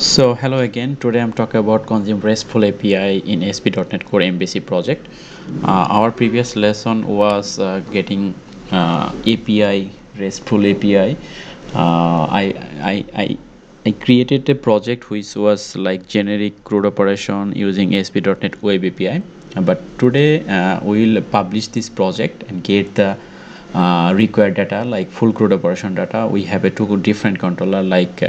So hello again. Today I'm talking about consume RESTful API in ASP.NET Core MVC project. Our previous lesson was getting API RESTful API. I created a project which was like generic CRUD operation using ASP.NET Web API. But today we will publish this project and get the required data like full CRUD operation data. We have a two different controller like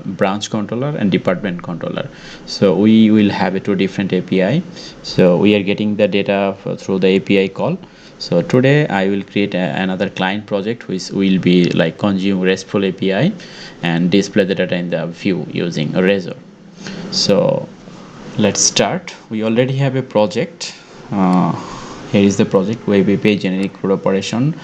branch controller and department controller. So we will have a two different API. So we are getting the data through the API call. So today I will create another client project which will be like consume RESTful API and display the data in the view using Razor. So let's start. We already have a project. Here is the project Web API generic CRUD operation.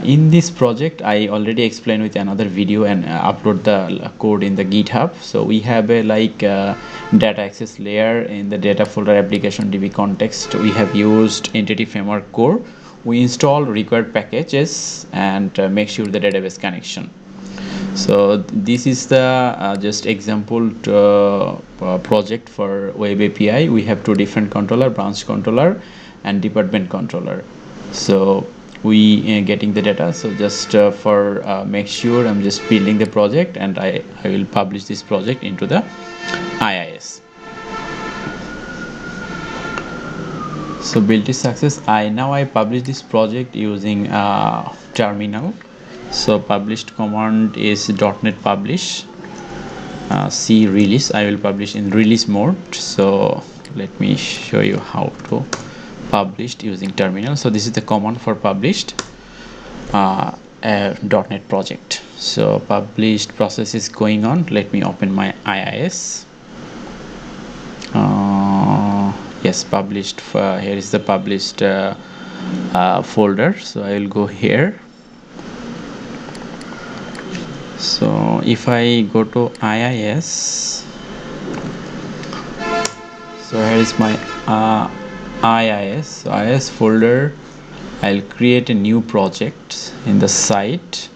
In this project I already explained with another video and upload the code in the GitHub. So we have a data access layer in the data folder application DB context. We have used entity framework core. We install required packages and make sure the database connection. So this is the just example project for Web API. We have two different controller, branch controller and department controller. So we getting the data. So just for make sure I'm just building the project and I will publish this project into the IIS. So build is success. Now I publish this project using terminal. So published command is .NET publish C release. I will publish in release mode. So let me show you how to published using terminal. So this is the command for published .NET project. So published process is going on. Let me open my IIS. Yes, published. Here is the published folder. So I will go here. So if I go to IIS, so here is my IIS. So IIS folder, I'll create a new project in the site.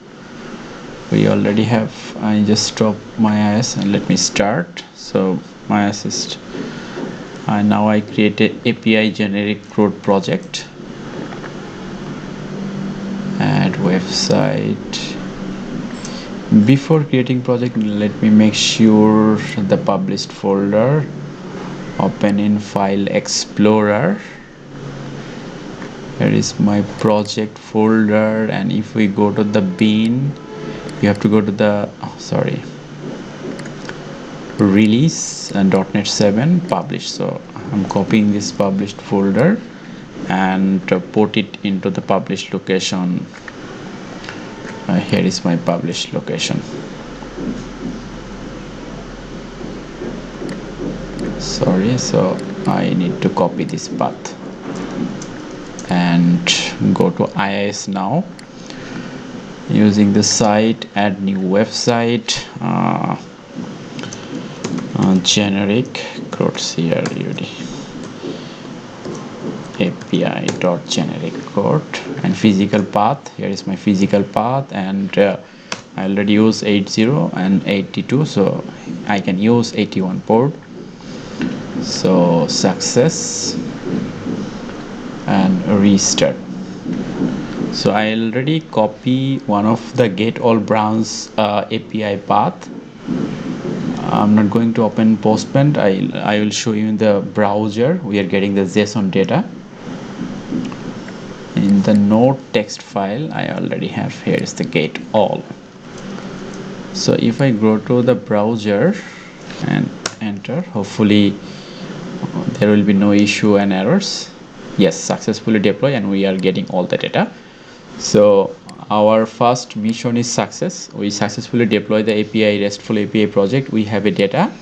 We already have. I just stop my IIS and let me start. So my assist. Now I create a API generic CRUD project. Add website. Before creating project, let me make sure the published folder. Open in file explorer. Here is my project folder, and if we go to the bin, you have to go to the release and .NET 7 publish. So I'm copying this published folder and put it into the published location. Here is my published location. Sorry, so I need to copy this path and go to IIS now. Using the site, add new website, generic CRUD API.generic code and physical path. Here is my physical path, and I already use 80 and 82, so I can use 81 port. So success and restart. So I already copy one of the get all branch API path. I'm not going to open Postman. I will show you in the browser. We are getting the JSON data. In the node text file, I already have. Here is the get all. So if I go to the browser and enter, hopefully there will be no issue and errors. Yes, successfully deployed, and we are getting all the data. So our first mission is success. We successfully deploy the API RESTful API project. We have a data,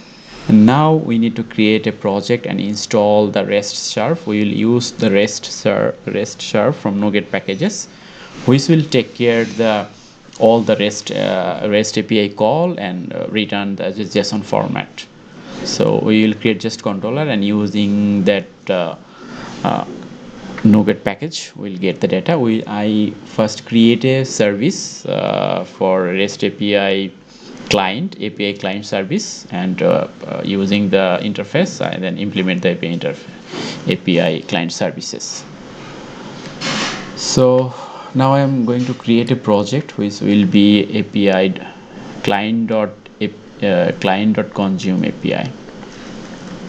and now we need to create a project and install the RestSharp. We will use the RestSharp from NuGet packages, which will take care all the REST API call and return the JSON format. So we will create just controller, and using that NuGet package we'll get the data. I first create a service for REST API client API client service, and using the interface I then implement the API client services. So now I am going to create a project which will be API client.consume API,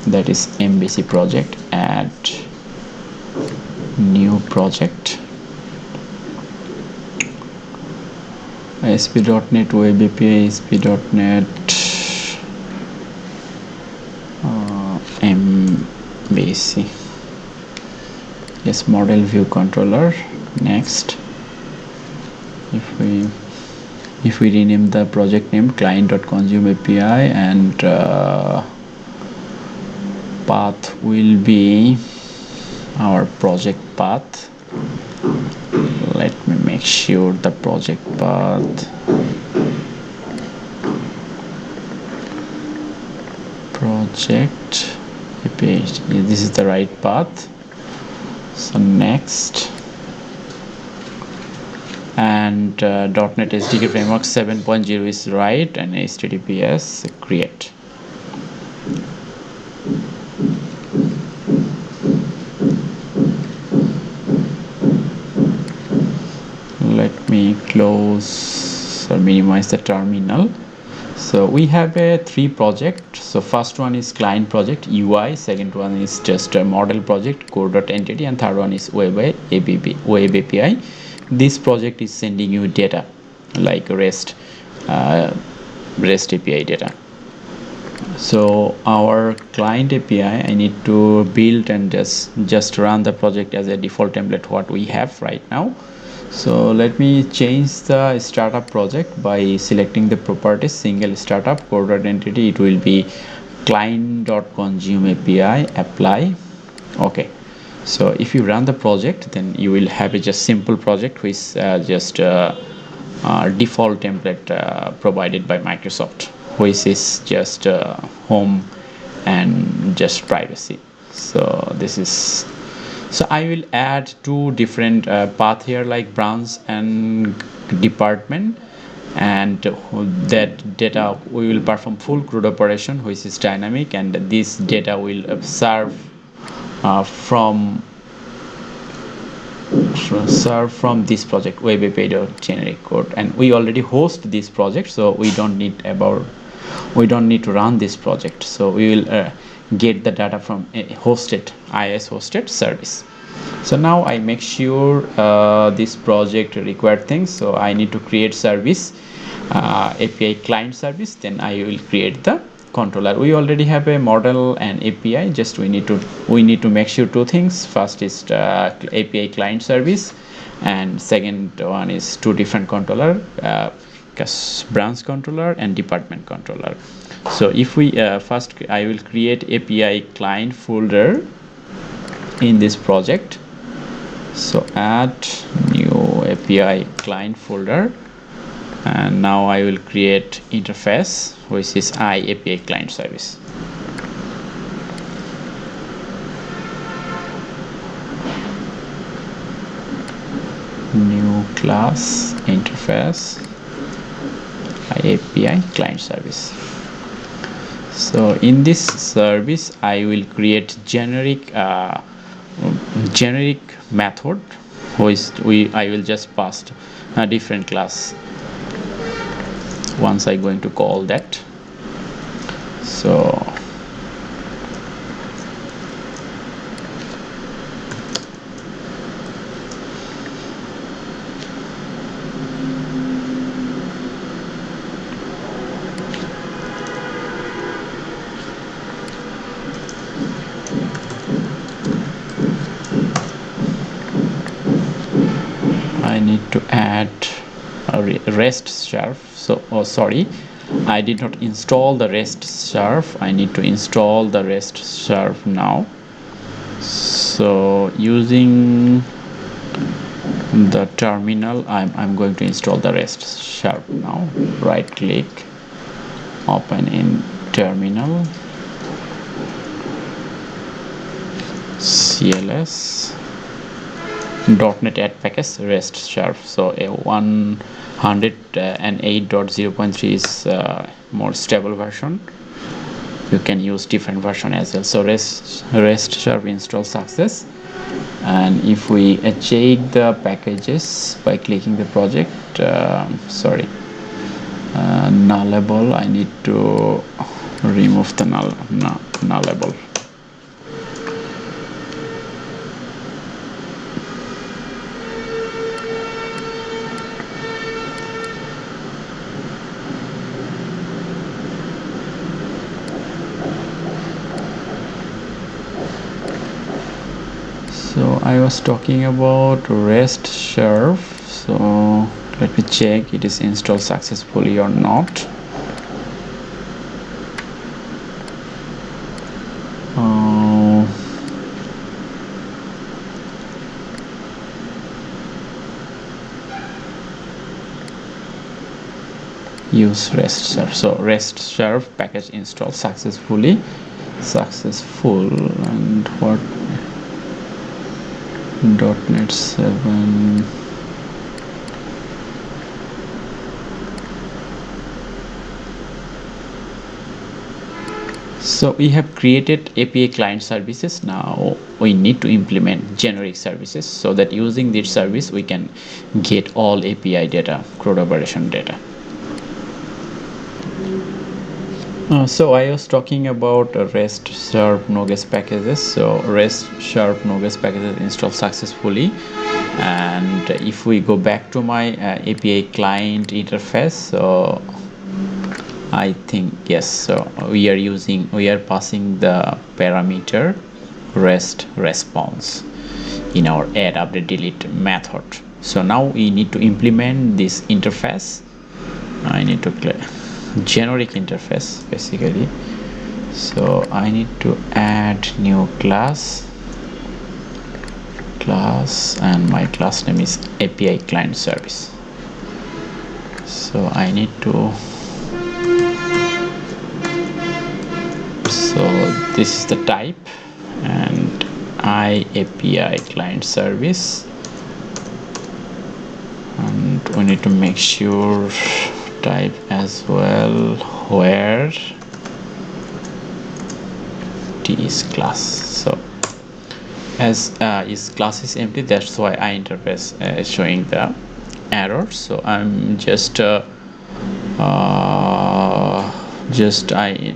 that is MVC project. Add new project, ASP.NET Web API, ASP.NET MVC. Yes, model view controller. Next, if we rename the project name client.consume API, and path will be our project path. Let me make sure the project path, project API, this is the right path. So next, and .NET SDK framework 7.0 is right, and HTTPS create. Let me close or minimize the terminal. So we have a 3 project. So first one is client project UI, second one is just a model project core.entity, and third one is web API. This project is sending you data like REST API data. So our client API, I need to build and just run the project as a default template what we have right now. So let me change the startup project by selecting the properties, single startup core.entity. It will be client.consume API, apply. Okay, so if you run the project, then you will have a just simple project with just default template provided by Microsoft, which is just home and just privacy. So this is, so I will add 2 different path here, like branch and department, and that data we will perform full CRUD operation, which is dynamic, and this data will serve from this project web API.generic code, and we already host this project, so we don't need to run this project. So we will get the data from a hosted IIS hosted service. So now I make sure this project required things. So I need to create service, API client service, then I will create the controller. We already have a model and API, just we need to make sure 2 things. First is API client service, and second one is 2 different controller, branch controller and department controller. So if we first, I will create API client folder in this project. So add new API client folder, and now I will create interface, which is API client service. New class interface API client service. So in this service I will create generic method, which I will just pass a different class once I'm going to call that. So I need to add a RestSharp. So sorry, I did not install the RestSharp. I need to install the RestSharp now. So using the terminal, I'm going to install the RestSharp now. Right click, open in terminal, CLS, .NET add package RestSharp. So a 108.0.3 is more stable version. You can use different version as well. So RestSharp install success. And if we check the packages by clicking the project, nullable, I need to remove the nullable. So I was talking about RestSharp. So let me check it is installed successfully or not. Use RestSharp. So RestSharp package installed successful. And what? .NET 7. So we have created API client services. Now we need to implement generic services so that using this service we can get all API data, CRUD operation data. So I was talking about RestSharp Nogues packages. So RestSharp Nogues packages installed successfully. And if we go back to my API client interface, so I think yes. So we are passing the parameter REST response in our add, update, delete method. So now we need to implement this interface. I need to clear generic interface basically. So I need to add new class, and my class name is API client service. So I need to, so this is the type, and API client service, and we need to make sure type as well where t is class. So as is class is empty, that's why I interface is showing the error. So I'm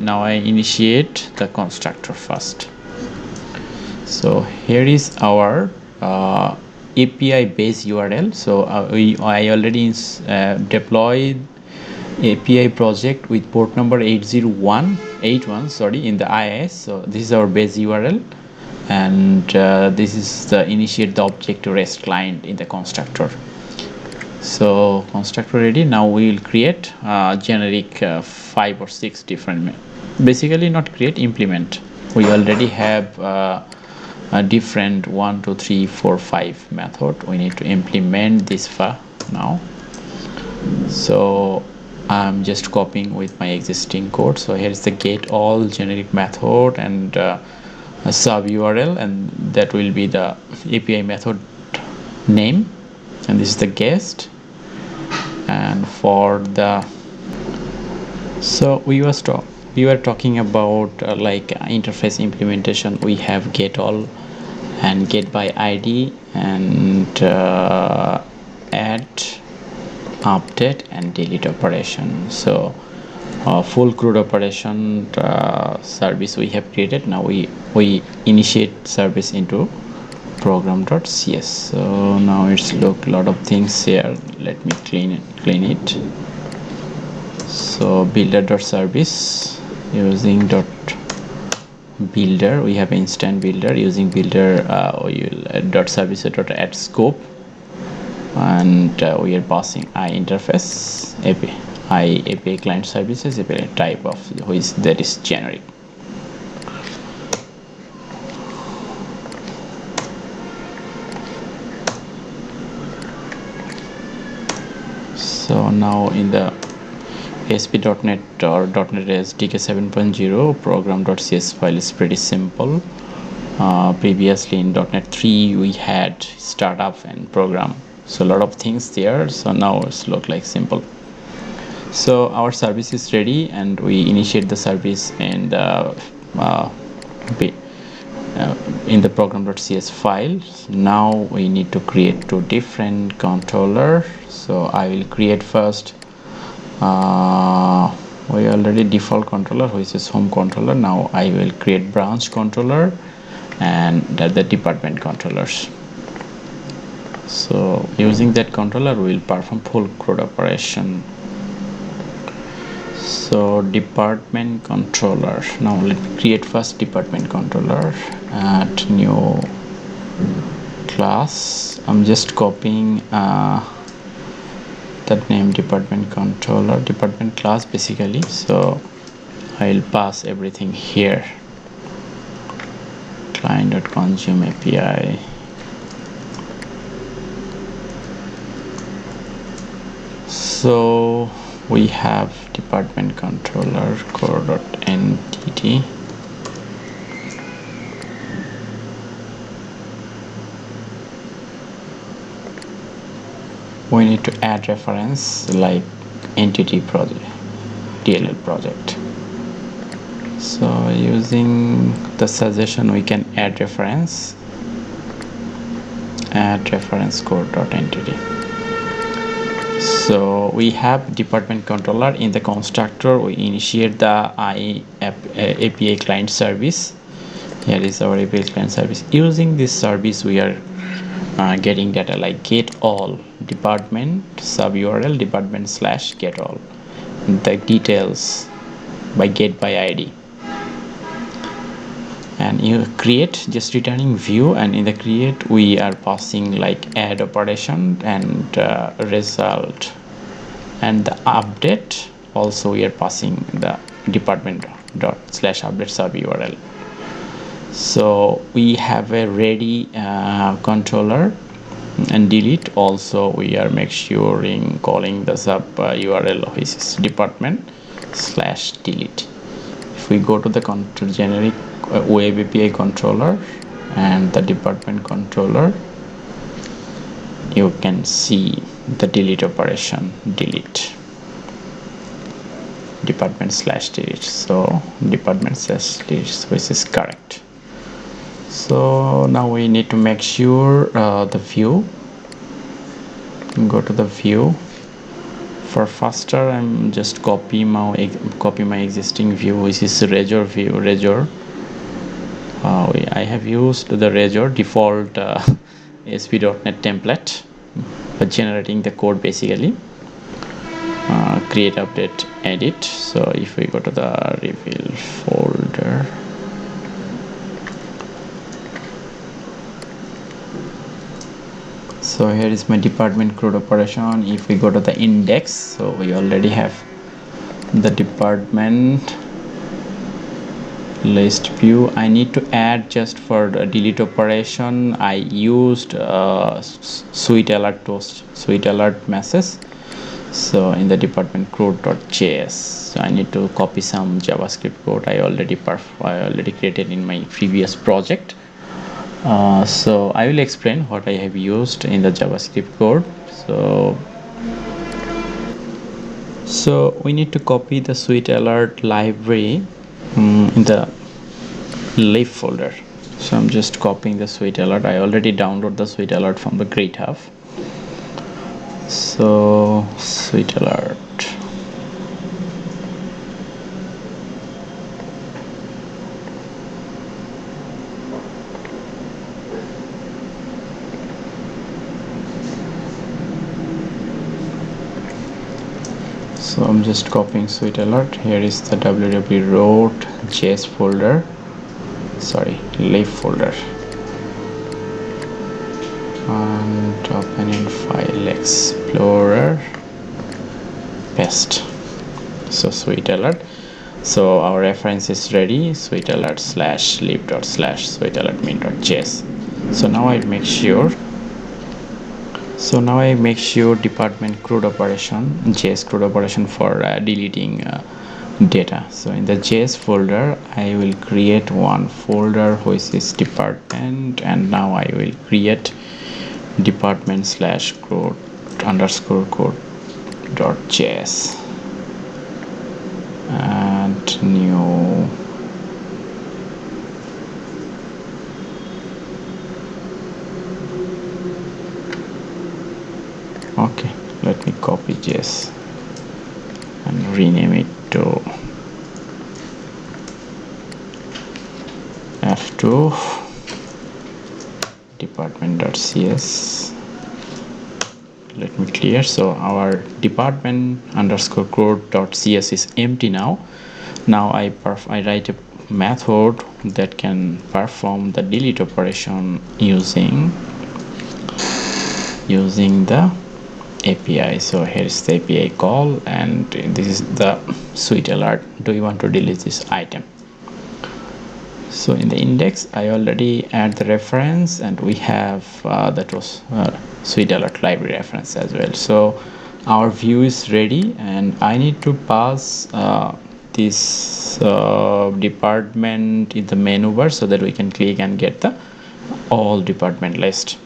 now I initiate the constructor first. So here is our API base URL. So I already deployed API project with port number 80181 in the IIS. So this is our base URL, and this is the initiate the object to REST client in the constructor. So constructor ready. Now we will create generic 5 or 6 different, basically not create, implement. We already have a different 1 2 3 4 5 method. We need to implement this now. So I'm just copying with my existing code. So here's the get all generic method and a sub URL, and that will be the API method name, and this is the guest. And for the, so we were talking about like interface implementation. We have get all and get by ID and add, update and delete operation. So full CRUD operation service we have created. Now we initiate service into program.cs. So now it's look a lot of things here. Let me clean it. So builder.service using .builder. We have instant builder. Using builder .service.add scope, and we are passing interface API client services API type of that is generic. So now in the ASP.NET or .NET SDK 7.0 program.cs file is pretty simple. Previously in .NET 3 we had startup and program, so a lot of things there. So now it's look like simple. So our service is ready, and we initiate the service in the program.cs file. Now we need to create two different controller. So I will create first we already default controller, which is home controller. Now I will create branch controller and the department controllers. So using that controller we will perform full CRUD operation. So department controller, now let me create first department controller, add new class. I'm just copying that name, department controller, department class basically. So I'll pass everything here, client.consume API. So we have department controller core.entity. We need to add reference like entity project, DLL project. So using the suggestion we can add reference core.entity. So we have department controller. In the constructor we initiate the API client service. Here is our API client service. Using this service we are getting data like get all department sub URL department / get all, the details by get by ID, and you create just returning view, and in the create we are passing like add operation and result, and the update also we are passing the department dot / update sub URL. So we have a ready controller, and delete also we are make sure in calling the sub URL which is department / delete. If we go to the generic web API controller and the department controller, you can see the delete operation, delete department / delete. So department / delete, which is correct. So now we need to make sure the view, go to the view. For faster I'm just copy my existing view, which is Razor view. Razor I have used the Razor default ASP.NET template for generating the code basically. Create, update, edit. So if we go to the reveal folder, so here is my department CRUD operation. If we go to the index, so we already have the department list view. I need to add just for the delete operation. I used sweet alert message. So in the department CRUD.js, so I need to copy some JavaScript code I already created in my previous project. So I will explain what I have used in the JavaScript code. So we need to copy the sweet alert library in the lib folder. So I'm just copying the sweet alert. I already downloaded the sweet alert from the GitHub. So sweet alert, so I'm just copying sweet alert. Here is the www.root.js folder, sorry, lib folder, and open in File Explorer, paste. So sweet alert. So our reference is ready, sweet alert / lib./sweet alert min.js. So now I make sure. department CRUD operation, JS CRUD operation for deleting data. So in the JS folder I will create one folder which is department, and now I will create department slash code underscore code dot js and new okay, let me copy js and rename it to f2 department.cs. let me clear. So our department underscore code.cs is empty now. Now I write a method that can perform the delete operation using the API. So here's the API call, and this is the sweet alert. Do you want to delete this item? So in the index I already add the reference, and we have that was sweet alert library reference as well. So our view is ready, and I need to pass this department in the menu bar so that we can click and get the all department list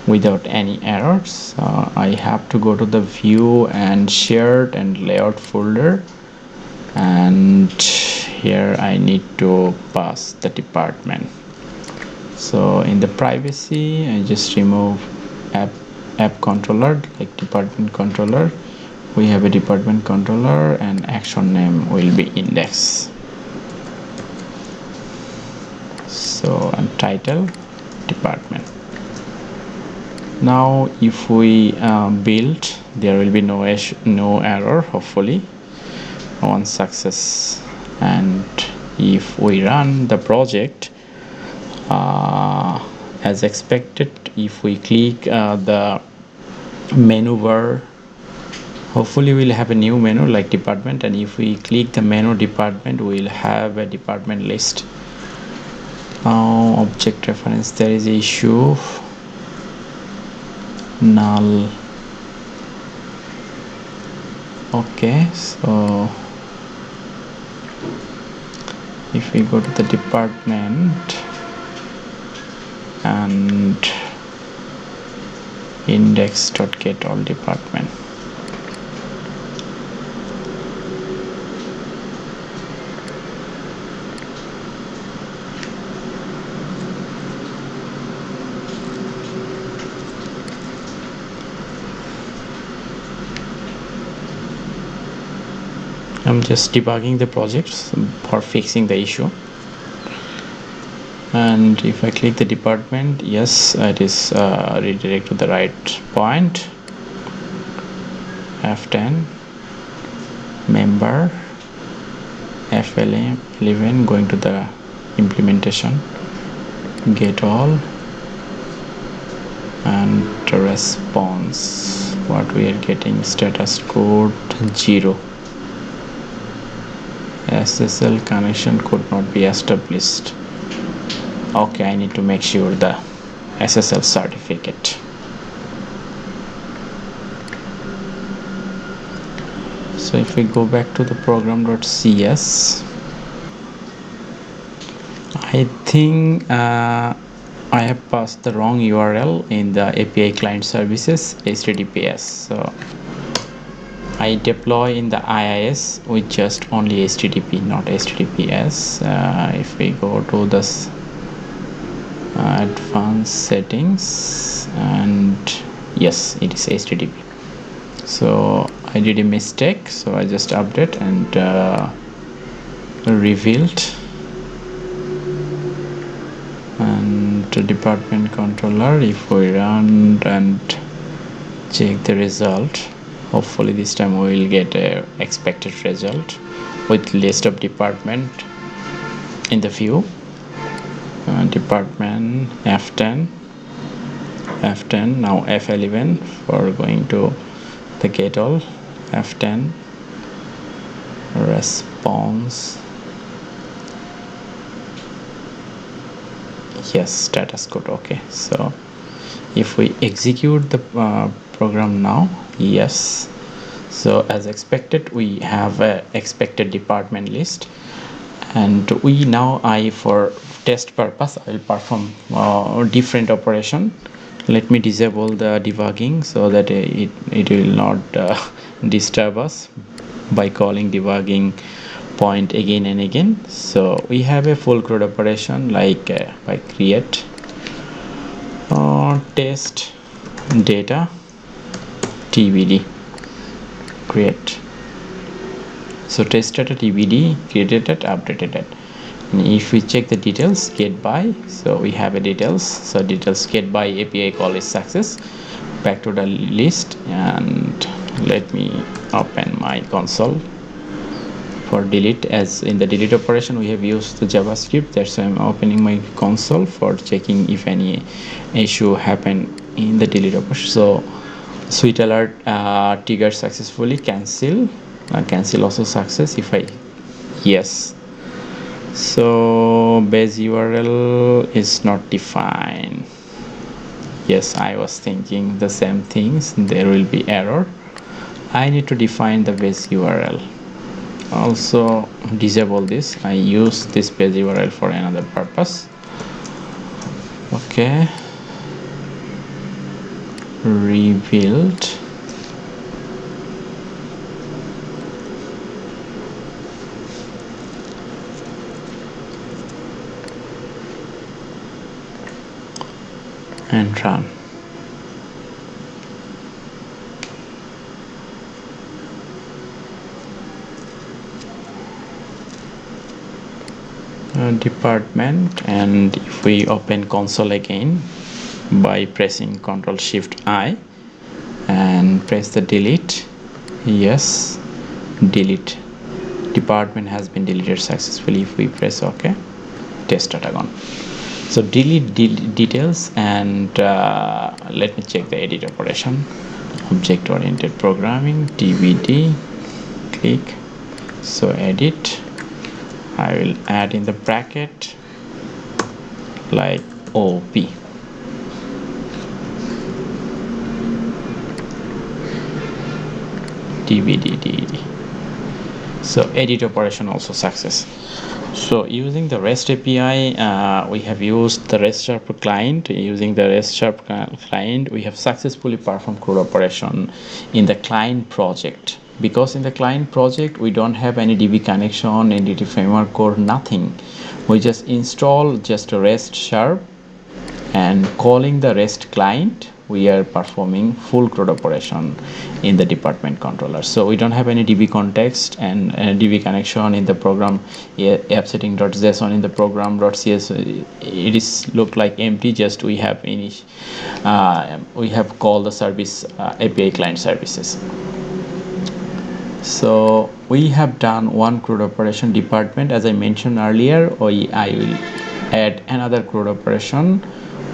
without any errors. I have to go to the view and shared and layout folder, and here I need to pass the department. So in the privacy I just remove app controller, like department controller. We have a department controller, and action name will be index. So and title department. Now if we build, there will be no error, hopefully one success. And if we run the project as expected, if we click the menu bar, hopefully we'll have a new menu like department, and if we click the menu department, we'll have a department list. Object reference, there is an issue, null. Okay, so if we go to the department and index.get all department, I'm just debugging the projects for fixing the issue. And if I click the department, yes, it is redirect to the right point. F10 member, F11 going to the implementation, get all, and the response, what we are getting, status code 0. SSL connection could not be established. Okay, I need to make sure the SSL certificate. So if we go back to the program.cs, I think I have passed the wrong URL in the API client services HTTPS. So I deploy in the IIS with just only HTTP, not HTTPS. If we go to this advanced settings, and yes, it is HTTP. So I did a mistake, so I just update and revealed, and the department controller. If we run and check the result, hopefully this time we will get a expected result with list of department in the view. Department F10, now F11 for going to the get all, F10 response, yes, status code. Okay, so if we execute the program now, yes, So as expected, we have a expected department list, and we now for test purpose I will perform different operation. Let me disable the debugging so that it will not disturb us by calling debugging point again and again. So we have a full CRUD operation like by create test data tbd create. So test data tbd created it, updated it. And if we check the details get by, so we have a details. So details get by API call is success. Back to the list, and let me open my console for delete. As in the delete operation we have used the JavaScript, that's why I'm opening my console for checking if any issue happened in the delete operation. So sweet alert triggered successfully. Cancel also success if I yes. So base URL is not defined. Yes, I was thinking the same things. There will be error. I need to define the base URL. Also disable this. I use this base URL for another purpose. Okay, rebuild. And run. Department, and if we open console again by pressing Ctrl Shift I and press the delete, yes, delete. Department has been deleted successfully. If we press OK, test data gone. So delete details, and let me check the edit operation. Object oriented programming TBD, click. So edit, I will add in the bracket like OP. TBD. So edit operation also success. So using the REST API, we have used the RestSharp client. Using the RestSharp client, we have successfully performed CRUD operation in the client project. Because in the client project, we don't have any DB connection, entity framework code, nothing. We just install just a RestSharp, and calling the REST client, we are performing full CRUD operation in the department controller. So we don't have any DB context and DB connection in the program. App setting.json in the program .cs, it is look like empty. Just we have we have called the service API client services. So we have done one CRUD operation department. As I mentioned earlier, I will add another CRUD operation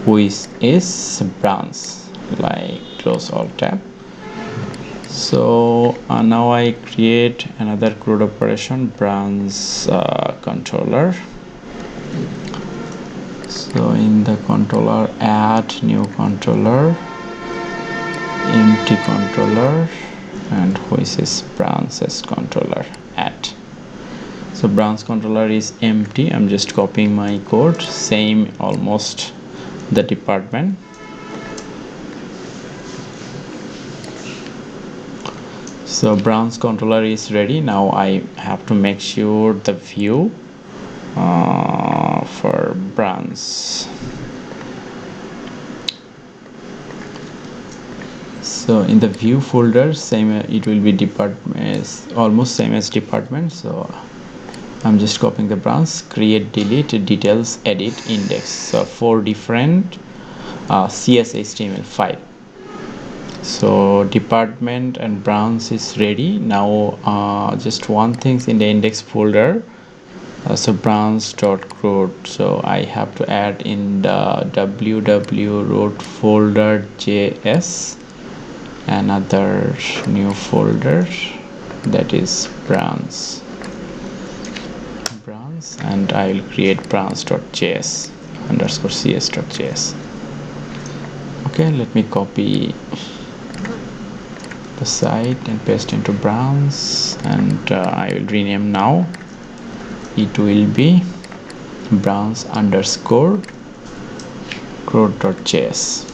which is branch, like close all tab. So now I create another CRUD operation, branch controller. So in the controller, add new controller, empty controller, and which is branches controller, add. So branch controller is empty. I'm just copying my code, same almost the department. So branch controller is ready. Now I have to make sure the view for branch. So in the view folder, same, it will be department, almost same as department. So I'm just copying the branch, create, delete, details, edit, index. So 4 different CSHTML file. So department and branch is ready. Now just one thing in the index folder. So branch.crud. So I have to add in the www root folder js another new folder, that is branch, and I will create branch.js underscore cs.js. Okay, let me copy the site and paste into branch, and I will rename now. It will be branch underscore CRUD.js.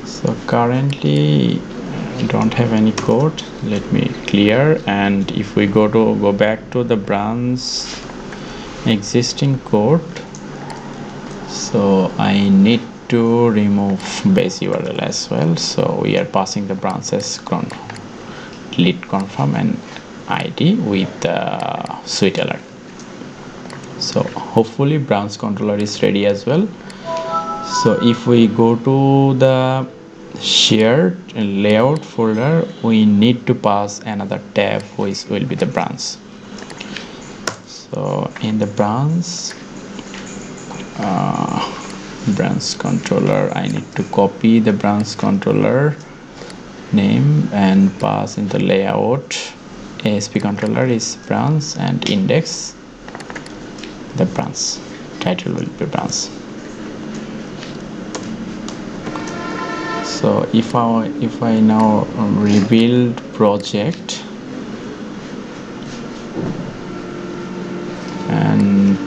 So currently I don't have any code. Let me clear, and if we go back to the branch existing code, so I need to remove base URL as well. So we are passing the branch as delete confirm and ID with sweet alert. So hopefully branch controller is ready as well. So if we go to the shared layout folder, we need to pass another tab which will be the branch. So in the branch controller, I need to copy the branch controller name and pass in the layout. ASP controller is branch and index the branch. Title will be branch. So if I now rebuild project and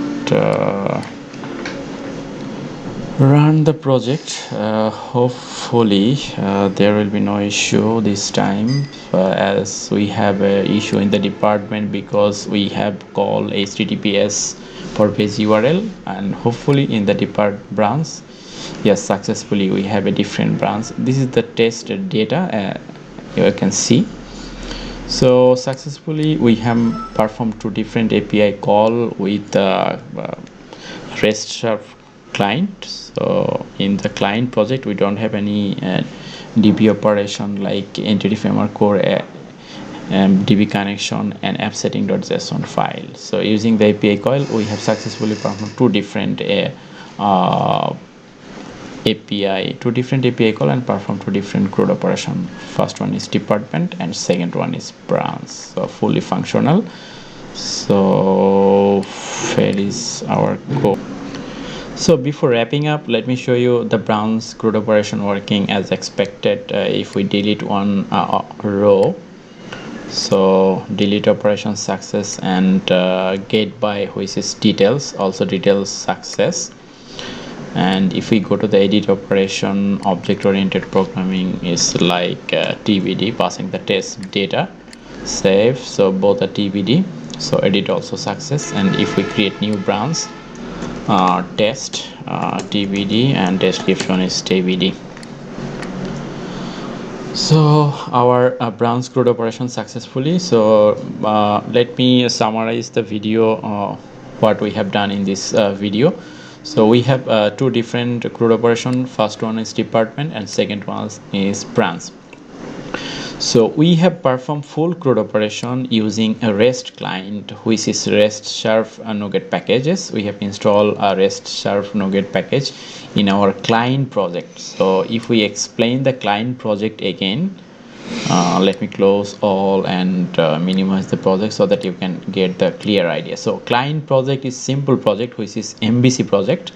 run the project, hopefully there will be no issue this time, as we have an issue in the department because we have called HTTPS for page URL, and hopefully in the branch, yes, successfully we have a different branch. This is the test data, you can see. So successfully we have performed two different API call with RestSharp client. So in the client project we don't have any DB operation like entity framework core, DB connection and app setting.json file. So using the API call, we have successfully performed two different API call and perform two different CRUD operation. First one is department and second one is branch. So fully functional. So where is our code? So before wrapping up, let me show you the branch CRUD operation working as expected. If we delete one row, so delete operation success and get by, which is details, also details success. And if we go to the edit operation, object oriented programming is like TBD, passing the test data, save, so both are TBD, so edit also success. And if we create new branch, test TBD and description is TBD. So our branch CRUD operation successfully. So let me summarize the video, what we have done in this video. So we have two different CRUD operation. First one is department and second one is branch. So we have performed full CRUD operation using a REST client, which is RestSharp NuGet packages. We have installed a RestSharp NuGet package in our client project. So if we explain the client project again, let me close all and minimize the project so that you can get the clear idea. So client project is simple project, which is MVC project,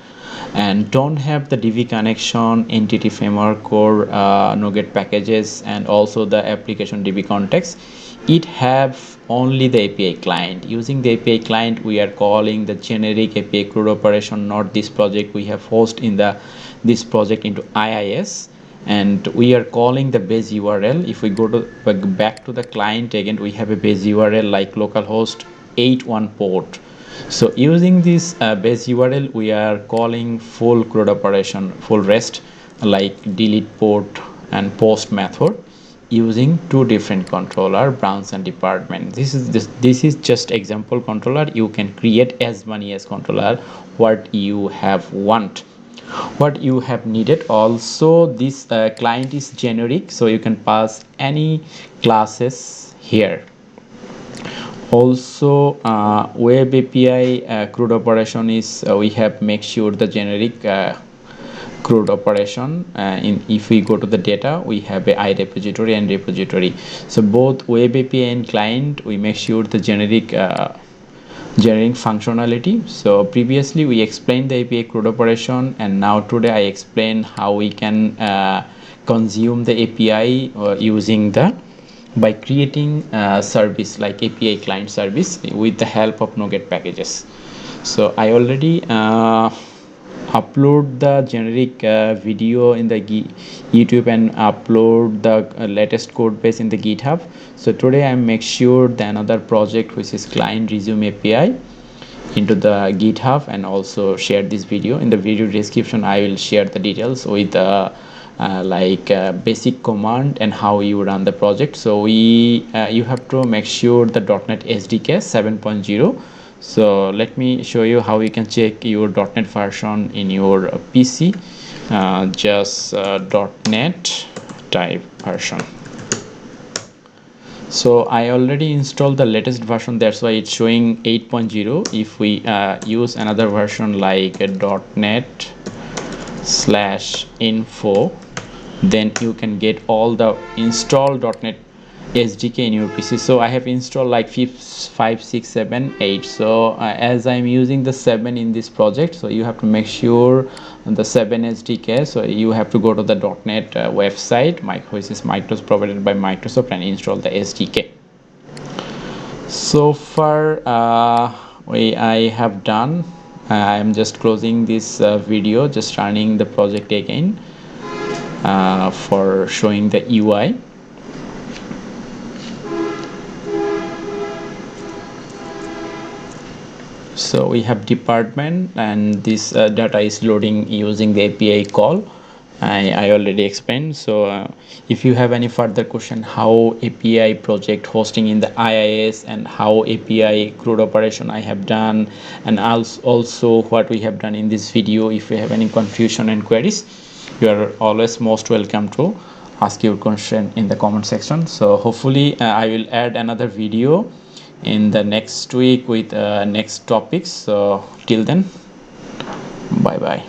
and don't have the DB connection, entity framework core, NuGet packages, and also the application DB context. It have only the API client. Using the API client, we are calling the generic API CRUD operation, not this project. We have host in this project into IIS, and we are calling the base URL. If we go to back to the client again, we have a base URL like localhost 81 port. So using this base URL, we are calling full CRUD operation, full REST, like delete port and post method, using two different controller, branch and department. This is just example controller. You can create as many as controller what you have what you have needed. Also this client is generic, so you can pass any classes here. Also web API CRUD operation is we have make sure the generic CRUD operation. If we go to the data, we have a I repository and repository. So both web API and client, we make sure the generic functionality. So previously we explained the API CRUD operation, and now today I explain how we can consume the API using the by creating a service like API client service with the help of NuGet packages. So I already upload the generic video in the YouTube and upload the latest code base in the GitHub. So today I make sure the another project which is client resume API into the GitHub and also share this video. In the video description I will share the details with basic command and how you run the project. So you have to make sure the .NET SDK 7.0. So let me show you how you can check your .NET version in your PC. Just .NET type version. So I already installed the latest version, that's why it's showing 8.0. If we use another version like .NET/info, then you can get all the installed .NET SDK in your PC. So I have installed like 5, 6, 7, 8. So as I'm using the 7 in this project, so you have to make sure the 7 SDK. So you have to go to the .NET website, which is Microsoft provided by Microsoft, and install the SDK. So far I have done. I'm just closing this video, just running the project again for showing the UI. So we have department, and this data is loading using the API call. I already explained. So if you have any further question how API project hosting in the IIS and how API CRUD operation I have done, and also what we have done in this video, if you have any confusion and queries, you are always most welcome to ask your question in the comment section. So hopefully I will add another video in the next week with next topics. So till then, bye bye.